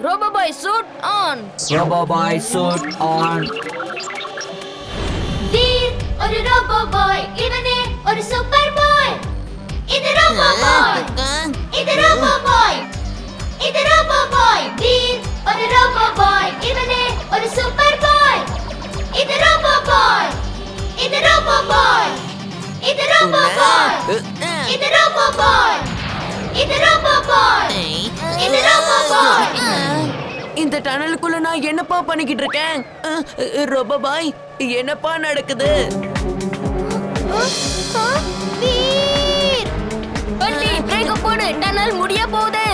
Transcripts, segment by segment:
Roboboy suit on. Roboboy suit on. Veer ஒரு robot பாய், இவனே ஒரு சூப்பர் பாய். இது ரோபோ பாய், இது ரோபோ பாய், இது ரோபோ பாய். வீர் ஒரு ரோபோ பாய், இவனே ஒரு சூப்பர் பாய். இது ரோபோ பாய், இது ரோபோ பாய், இது ரோபோ பாய், இது ரோபோ பாய், இது ரோபோ பாய், இது ரோபோ பாய். இந்த டனலுக்குள்ள நான் என்னப்பா பண்ணிக்கிட்டு இருக்கேன்? ரோபோபாய், என்னப்பா நடக்குது? வீர் பண்டி பிரேக் போடு, டனல் முடிய போகுது.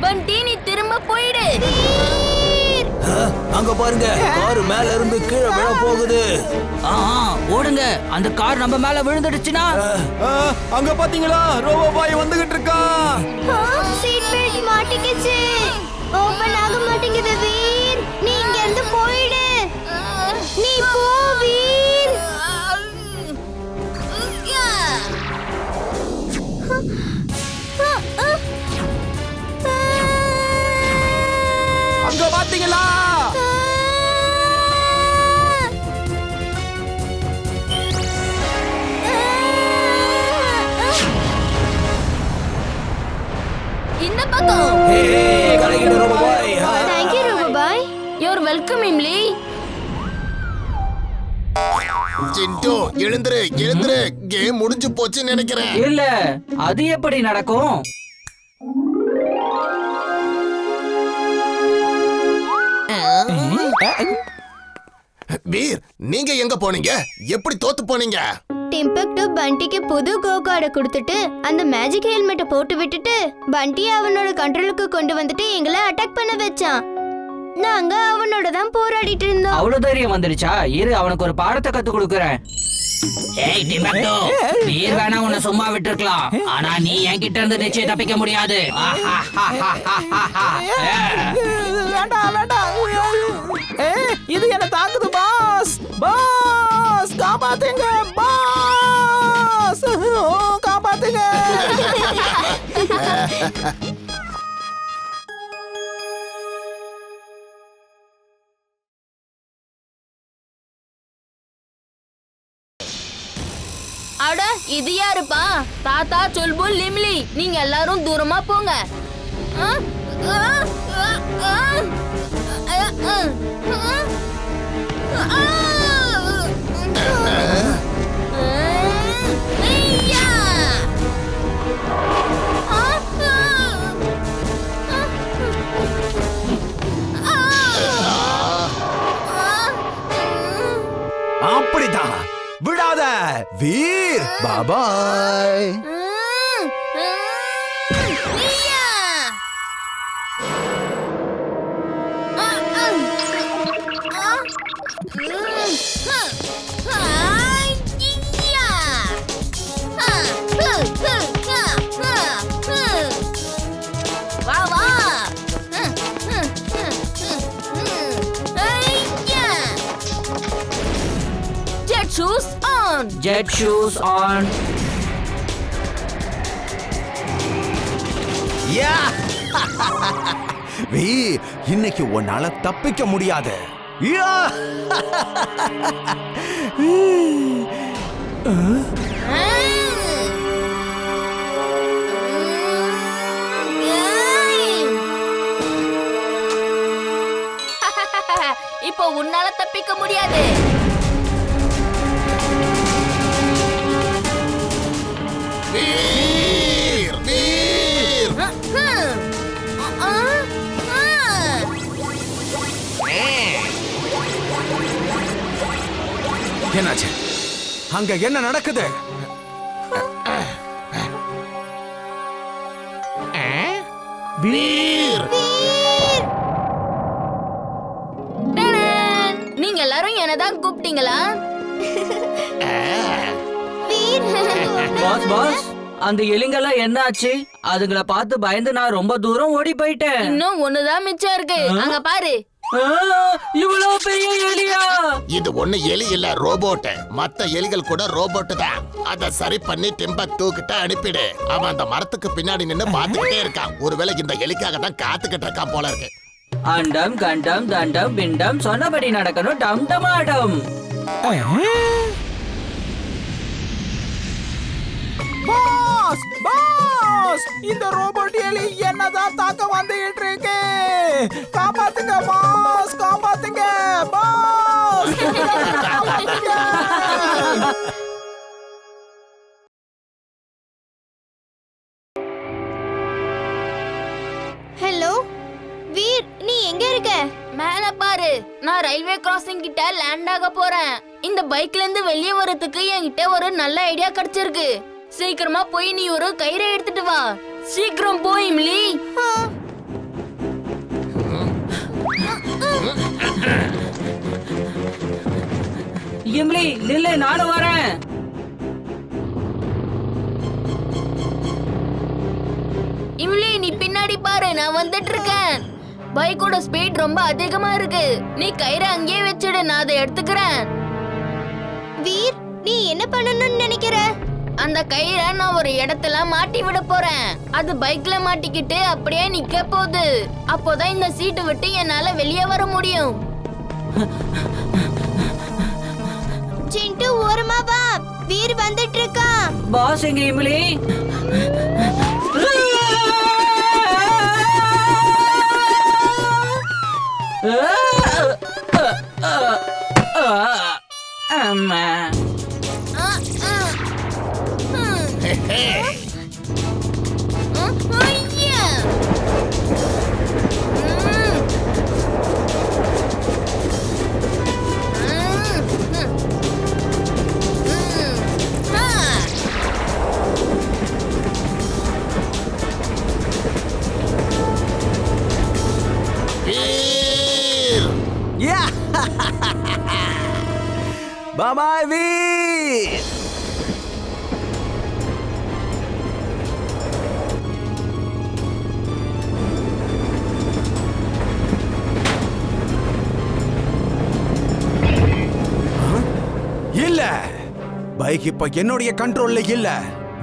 பண்டி நீ திரும்ப போயிடு. அங்க பாருங்க, கார் மேல இருந்து கீழே விழ போகுது. ஓடுங்க, அந்த கார் நம்ம மேல விழுந்துடுச்சுன்னா. அங்க பாத்தீங்களா, ரோபோ பாய் வந்துகிட்டு இருக்கான். சீட் பெல்ட் மாட்டிக்கிச்சு. ஓபன் ஆக மாட்டேங்குது. வீர் நீ இங்க இருந்து போயிடு. நீ போ வீர். அங்க பாத்தீங்களா? இந்த பக்கம். கலக்கிட்ட robo boy. Thank you robo boy. You're welcome, Imli. Chintu எழுந்துரு எழுந்துரு, கேம் முடிஞ்சு போச்சுன்னு நினைக்கிறேன். இல்ல, அது எப்படி நடக்கும்? வீர், நீங்க எங்க போனீங்க? எப்படி தோத்து போனீங்க? டிம்பக்டு பண்டிக்கு புது கோ கார்டை கொடுத்துட்டு அந்த மேஜிக் ஹெல்மெட்டை போட்டு விட்டுட்டு பண்டியை அவனோட கண்ட்ரோலுக்கு கொண்டு வந்துட்டு எங்களை அட்டாக் பண்ண வச்சான். நாங்க அவனோட தான் போராடிட்டு இருந்தோம். அவ்வளவு தைரியம் வந்துடுச்சா? இரு, அவனுக்கு ஒரு பாடத்தை கத்து கொடுக்கறேன். ஏய் டிம்பக்டோ, நீர் வேணா உன்னை சும்மா விட்டுருக்கலாம், ஆனா நீ என்கிட்ட இருந்து நிச்சயம் தப்பிக்க முடியாது. வேண்டாம் வேண்டாம், இது என்ன தாக்குது பாஸ். பாஸ் காப்பாத்துங்க, பாஸ் காப்பாத்துங்க. அட இது யாருப்பா? தாத்தா சொல்புல் லிம்லி, நீங்க எல்லாரும் தூரமா போங்க. ஆ, ஆ, ஆ, ஆ, ஆ, ஆ, ஆ. ஐயா! ஆ, ஆ, அப்படிதான், விடாத வீர். பாபாய். வா வா. Jet shoes on. Jet shoes on. யா! வீர், இன்னைக்கு உன்னால தப்பிக்க முடியாது. யா! இப்போ உன்னால தப்பிக்க முடியாது. வீர், வீர். என்னாச்சு? அங்க என்ன நடக்குது? வீர், டடன்! நீங்க எல்லாரும் என்னதான் கூப்பிட்டீங்களா? பாஸ் பாஸ், அந்த எலிங்கெல்லாம் என்ன ஆச்சு? அதுங்களை பார்த்து பயந்து நான் ரொம்ப தூரம் ஓடி போயிட்டேன். இன்னும் ஒண்ணுதான் மிச்சம் இருக்கு. அங்க பாரு. இவ்வளவு பெரிய எலியா? இது ஒண்ணு எலி இல்ல, ரோபோட். மத்த எலிகள் கூட ரோபோட் தான். அத சரி பண்ணி டிம்பக்டு கிட்ட அனுப்பிடு. அவன் அந்த மரத்துக்கு பின்னாடி நின்னு பாத்துக்கிட்டே இருக்கான். ஒருவேளை இந்த எலிக்காக தான் காத்துக்கிட்டு இருக்கான் போல இருக்கு. அண்டம் கண்டம் தண்டம் பிண்டம் சொன்னபடி நடக்கணும். டம் டமாடம். பாஸ் பாஸ், இந்த ரோபோட் எலி என்னதான் தாக்க வந்துகிட்டு இருக்கு. காப்பாத்துங்க பாஸ், காப்பாத்துங்க பாஸ், காப்பாத்துங்க. ஹலோ வீர், நீ எங்க இருக்க? மேல பாரு, நான் ரயில்வே கிராசிங் கிட்ட லேண்ட் ஆக போறேன். இந்த பைக்ல இருந்து வெளியே வரதுக்கு என்கிட்ட ஒரு நல்ல ஐடியா கிடைச்சிருக்கு. சீக்கிரமா போய் நீ ஒரு கயிறை எடுத்துட்டு வா. சீக்கிரம் போய் இம்லி. இம்லி நில்லு, நானும் வரேன். இம்லி நீ பின்னாடி பாரு, நான் வந்துட்டு இருக்கேன். பைக்கோட ஸ்பீட் ரொம்ப அதிகமா இருக்கு. நீ கயிறை அங்கேயே வச்சிடு, நான் அதை எடுத்துக்கிறேன். வீர், நீ என்ன பண்ணணும்னு நினைக்கிற? அந்த கயிறை நான் ஒரு இடத்துல மாட்டி விட போறேன். அது பைக்ல மாட்டிக்கிட்டு அப்படியே நிக்க போகுது. அப்போதான் இந்த சீட்டு விட்டு என்னால வெளியே வர முடியும். சிண்டு, ஓரமா வா. வீர் வந்துட்டு இருக்கான். பாஸ் எங்க இம்லி? அம்மா. ஐயா! வீர், பாய் வீர். இல்ல, பைக் இப்ப என்னுடைய கண்ட்ரோல்ல இல்ல.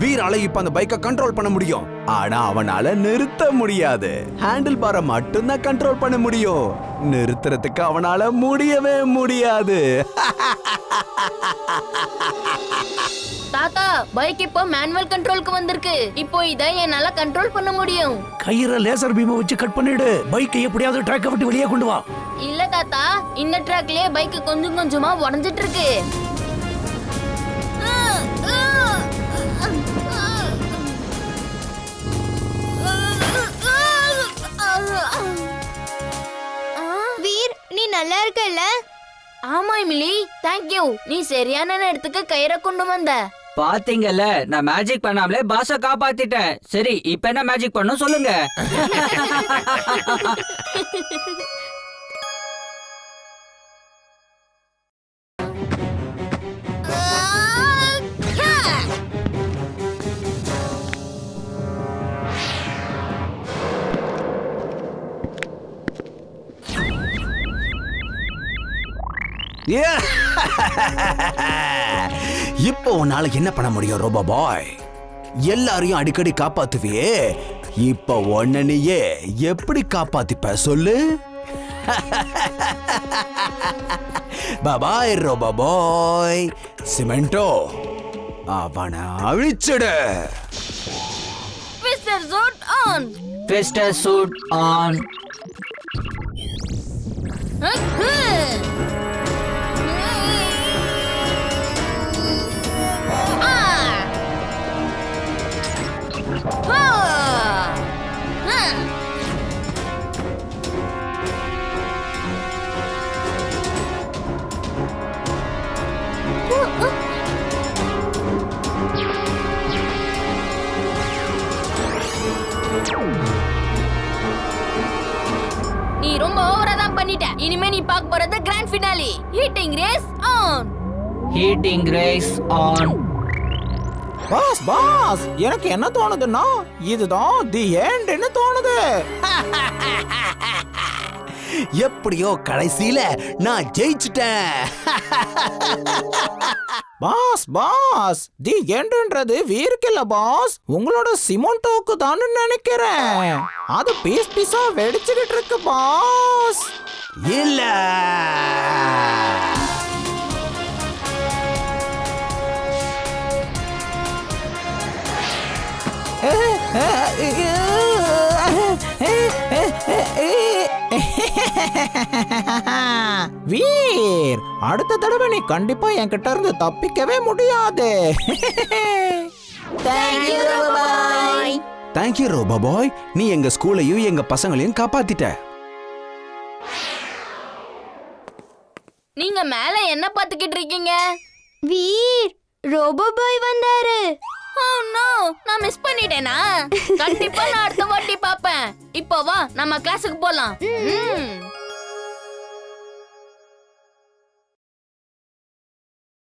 வீரால இப்ப அந்த பைக்கை கண்ட்ரோல் பண்ண முடியும். ஆனா அவனால நிறுத்த முடியாது. ஹேண்டில் பாரை மட்டும்தான் கண்ட்ரோல் பண்ண முடியும். நிறுத்துறதுக்கு அவனால முடியவே முடியாது. தாத்தா, பைக் இப்போ மேனுவல் கண்ட்ரோலுக்கு வந்திருக்கு. இப்போ இதை என்னால கண்ட்ரோல் பண்ண முடியும். கயிறை லேசர் பீமை வச்சு கட் பண்ணிடு. பைக்கை எப்படியாவது ட்ராக்கை விட்டு வெளியே கொண்டு வா. இல்ல தாத்தா, இந்த ட்ராக்லயே பைக் கொஞ்சம் கொஞ்சமா உடைஞ்சிட்டு இருக்கு. வீர், நீ நல்லா இருக்கல்ல? ஆமா இமிலி, தேங்க்யூ. நீ சரியான நேரத்துக்கு கயிறை கொண்டு வந்த. பாத்தீங்கல்ல, நான் மேஜிக் பண்ணாமலே பாஸ காப்பாத்திட்டேன். சரி, இப்ப என்ன மேஜிக் பண்ணும் சொல்லுங்க. இப்போ உன்னால என்ன பண்ண முடியும் ரோபோ பாய்? எல்லாரையும் அடிக்கடி காப்பாத்துவியே, இப்ப உன்ன நீயே எப்படி காப்பாத்திப்ப சொல்லு? பாய் ரோபோ பாய். சிமெண்டோ, அவனை அழிச்சிடு. Twister suit on. Twister suit on. நீ ரொம்ப ஓவரா தான் பண்ணிட்ட. இனிமே நீ பார்க்க போறது grand finale. Heating race on. Heating race on. Boss boss, எனக்கு என்ன தோணுதுன்னா இதுதான் தி எண்ட்னு தோணுது. எப்படியோ கடைசியில நான் ஜெயிச்சிட்டேன். பாஸ் பாஸ் தி எண்டுன்றது வீருக்கு இல்ல பாஸ், உங்களோட சிமோண்டோக்கு தான் நினைக்கிறேன். அது பீஸ் பீஸா வெடிச்சுக்கிட்டு இருக்கு பாஸ். இல்ல வீர், அடுத்த தடவை நீ கண்டிப்பா என்கிட்ட இருந்து தப்பிக்கவே முடியாது. தேங்க்யூ ரோபோ பாய், நீ எங்க ஸ்கூலையும் எங்க பசங்களையும் காப்பாத்திட்ட. நீங்க மேல என்ன பாத்துக்கிட்டு இருக்கீங்க? வீர், ரோபோ பாய் வந்தாரு. ஓ நோ, நான் மிஸ் பண்ணிட்டேனா? கண்டிப்பா நான் அடுத்த வாட்டி பாப்பேன். இப்போ வா நம்ம கிளாஸுக்கு போலாம்.